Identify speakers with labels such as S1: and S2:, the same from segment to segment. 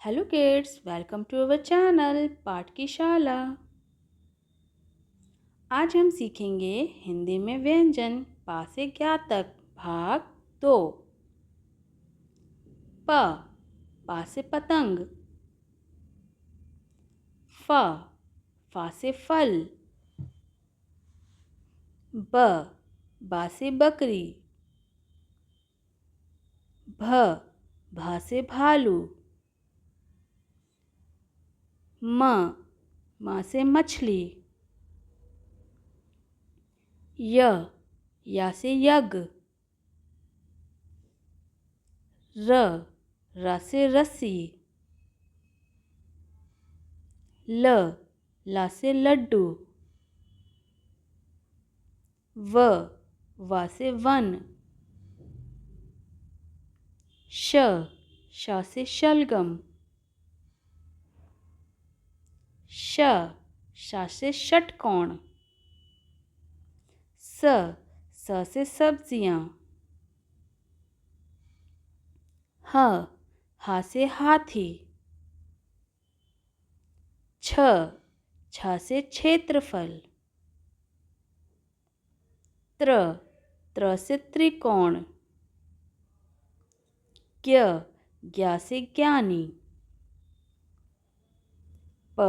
S1: Hello kids, welcome to our channel पाठ की शाला। आज हम सीखेंगे हिंदी में व्यंजन पा से ज्ञा तक भाग 2। पा से पतंग। फा से फल। बा से बकरी। भा से भालू। मा से मछली। या से यज्ञ। रा से रस्सी। ला से लड्डू। वा से वन। शा से शलगम। शा से षटकोण। सा से सब्जियां। हा से हाथी। छा से क्षेत्रफल। त्र से त्रिकोण। ज्ञा से ज्ञानी। फ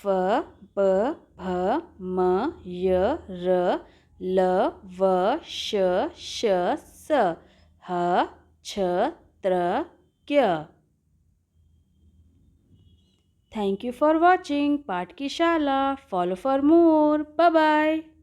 S1: ब भ म य र ल व श स ह छ त्र ज्ञ। Thank you for watching पाठ की शाला. Follow for more. Bye bye.